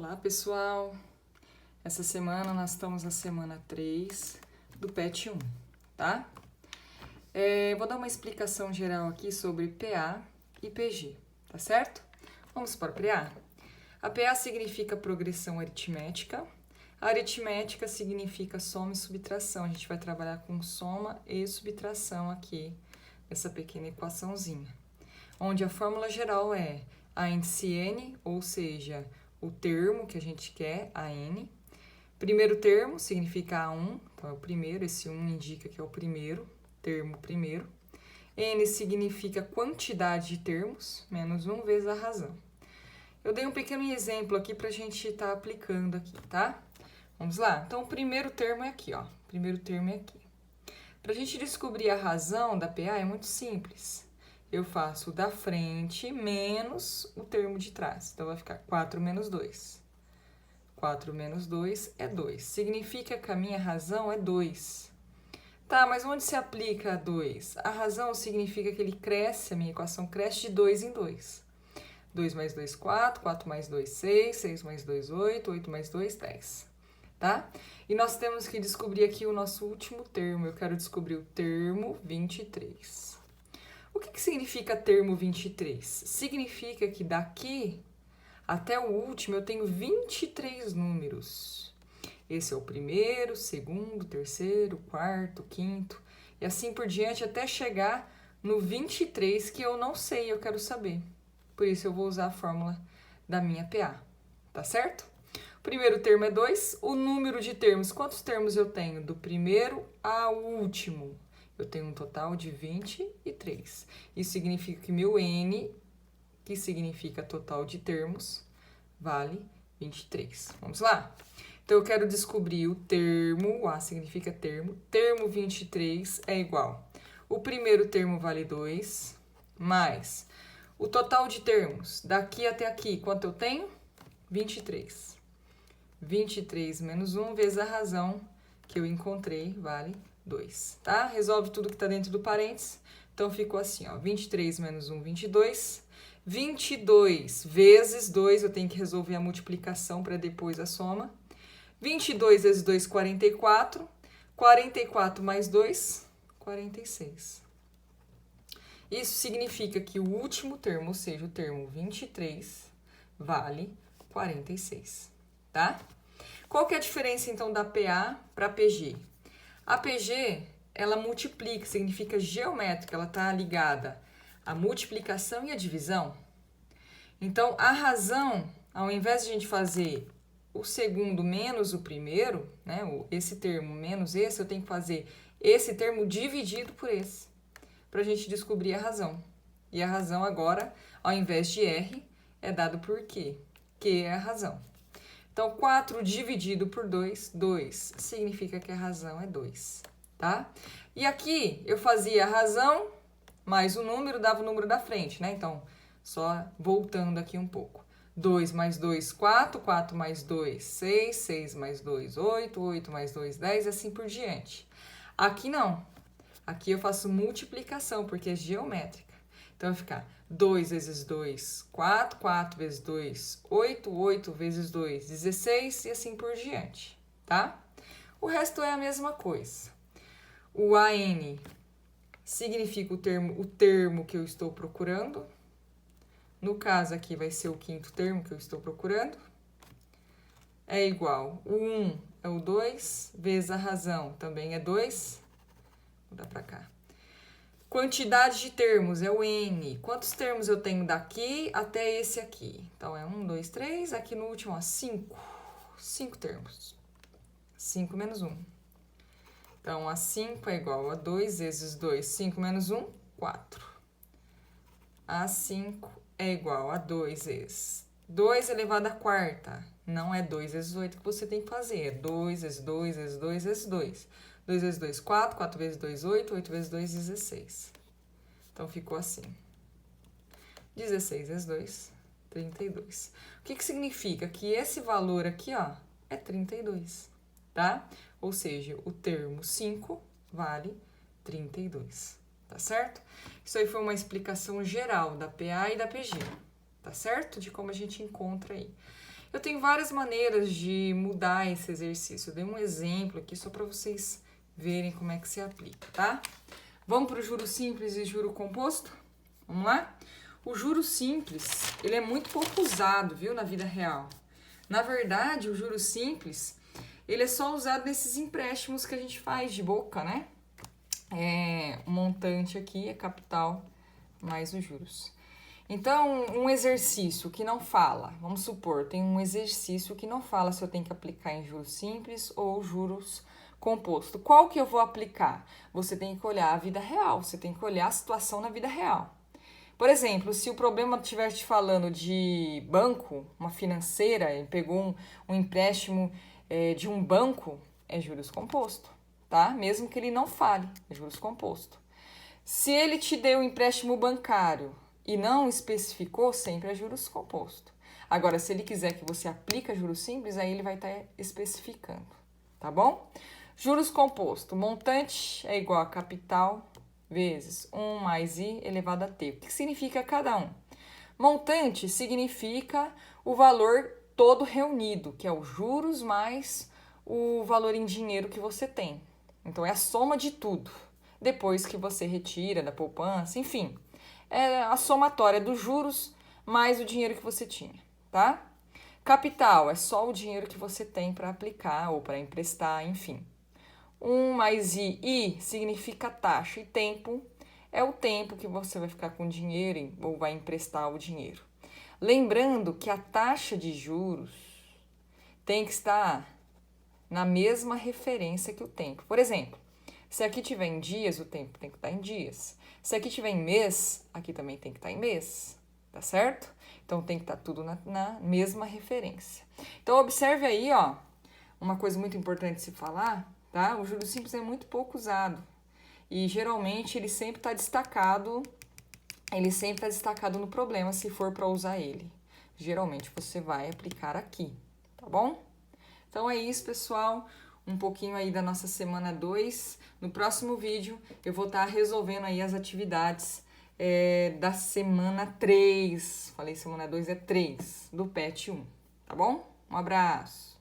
Olá, pessoal! Essa semana nós estamos na semana 3 do PET 1, tá? Vou dar uma explicação geral aqui sobre PA e PG, tá certo? Vamos para o PA. A PA significa progressão aritmética. A aritmética significa soma e subtração. A gente vai trabalhar com soma e subtração aqui, nessa pequena equaçãozinha. Onde a fórmula geral é a índice N, ou seja, o termo que a gente quer, a N. Primeiro termo significa A1, então é o primeiro, esse 1 indica que é o primeiro, termo primeiro. N significa quantidade de termos, menos 1 vezes a razão. Eu dei um pequeno exemplo aqui para a gente estar aplicando aqui, tá? Vamos lá? Então, o primeiro termo é aqui, ó. O primeiro termo é aqui. Para a gente descobrir a razão da PA é muito simples. Eu faço o da frente menos o termo de trás. Então, vai ficar 4 menos 2. 4 menos 2 é 2. Significa que a minha razão é 2. Tá, mas onde se aplica a 2? A razão significa que ele cresce, a minha equação cresce de 2 em 2. 2 mais 2, 4. 4 mais 2, 6. 6 mais 2, 8. 8 mais 2, 10. Tá? E nós temos que descobrir aqui o nosso último termo. Eu quero descobrir o termo 23. O que significa termo 23? Significa que daqui até o último eu tenho 23 números. Esse é o primeiro, segundo, terceiro, quarto, quinto, e assim por diante até chegar no 23, que eu não sei, eu quero saber. Por isso eu vou usar a fórmula da minha PA, tá certo? O primeiro termo é 2, o número de termos, quantos termos eu tenho? Do primeiro ao último. Eu tenho um total de 23. Isso significa que meu N, que significa total de termos, vale 23. Vamos lá? Então, eu quero descobrir o termo, o A significa termo, termo 23 é igual. O primeiro termo vale 2, mais o total de termos, daqui até aqui, quanto eu tenho? 23. 23 menos 1 vezes a razão que eu encontrei, vale 2, tá? Resolve tudo que tá dentro do parênteses. Então, ficou assim, ó, 23 menos 1, 22. 22 vezes 2, eu tenho que resolver a multiplicação para depois a soma. 22 vezes 2, 44. 44 mais 2, 46. Isso significa que o último termo, ou seja, o termo 23, vale 46, tá? Qual que é a diferença, então, da PA para PG? A PG, ela multiplica, significa geométrica, ela está ligada à multiplicação e à divisão. Então, a razão, ao invés de a gente fazer o segundo menos o primeiro, né, esse termo menos esse, eu tenho que fazer esse termo dividido por esse, para a gente descobrir a razão. E a razão agora, ao invés de R, é dado por Q. Q é a razão. Então, 4 dividido por 2, 2, significa que a razão é 2, tá? E aqui, eu fazia a razão mais o número, dava o número da frente, né? Então, só voltando aqui um pouco. 2 mais 2, 4, 4 mais 2, 6, 6 mais 2, 8, 8 mais 2, 10, e assim por diante. Aqui não. Aqui eu faço multiplicação, porque é geométrica. Então, vai ficar 2 vezes 2, 4, 4 vezes 2, 8, 8 vezes 2, 16 e assim por diante, tá? O resto é a mesma coisa. O AN significa o termo que eu estou procurando. No caso aqui vai ser o quinto termo que eu estou procurando. É igual, o 1 é o 2, vezes a razão também é 2. Vou dar para cá. Quantidade de termos é o N. Quantos termos eu tenho daqui até esse aqui? Então, é 1, 2, 3. Aqui no último, ó, 5. 5 termos. 5 menos 1. Então, a 5 é igual a 2 vezes 2. 5 menos 1, 4. A 5 é igual a 2 vezes 2 elevado à quarta. Não é 2 vezes 8 que você tem que fazer. É 2 vezes 2 vezes 2 vezes 2. 2 vezes 2, 4. 4 vezes 2, 8. 8 vezes 2, 16. Então, ficou assim. 16 vezes 2, 32. O que significa? Que esse valor aqui, ó, é 32, tá? Ou seja, o termo 5 vale 32, tá certo? Isso aí foi uma explicação geral da PA e da PG, tá certo? De como a gente encontra aí. Eu tenho várias maneiras de mudar esse exercício. Eu dei um exemplo aqui só para vocês verem como é que se aplica, tá? Vamos para o juro simples e juro composto? Vamos lá? O juro simples, ele é muito pouco usado, viu, na vida real. Na verdade, o juro simples, ele é só usado nesses empréstimos que a gente faz de boca, né? O montante aqui é capital mais os juros. Então, um exercício que não fala, vamos supor, tem um exercício que não fala se eu tenho que aplicar em juros simples ou juros composto. Qual que eu vou aplicar? Você tem que olhar a vida real, você tem que olhar a situação na vida real. Por exemplo, se o problema estiver te falando de banco, uma financeira, ele pegou um empréstimo de um banco, é juros composto, tá? Mesmo que ele não fale, é juros composto. Se ele te deu um empréstimo bancário e não especificou, sempre é juros composto. Agora, se ele quiser que você aplique juros simples, aí ele vai estar especificando, tá bom? Juros composto, montante é igual a capital vezes 1 mais I elevado a T. O que significa cada um? Montante significa o valor todo reunido, que é os juros mais o valor em dinheiro que você tem. Então, é a soma de tudo. Depois que você retira da poupança, enfim. É a somatória dos juros mais o dinheiro que você tinha, tá? Capital é só o dinheiro que você tem para aplicar ou para emprestar, enfim. 1 mais I significa taxa e tempo é o tempo que você vai ficar com dinheiro ou vai emprestar o dinheiro. Lembrando que a taxa de juros tem que estar na mesma referência que o tempo. Por exemplo, se aqui tiver em dias, o tempo tem que estar em dias. Se aqui tiver em mês, aqui também tem que estar em mês, tá certo? Então tem que estar tudo na mesma referência. Então observe aí, ó, uma coisa muito importante de se falar, tá? O juro simples é muito pouco usado e geralmente ele sempre está destacado no problema se for para usar ele. Geralmente você vai aplicar aqui, tá bom? Então é isso, pessoal. Um pouquinho aí da nossa semana 2. No próximo vídeo eu vou estar resolvendo aí as atividades da semana 3. Falei semana 2 é 3, do PET 1, tá bom? Um abraço!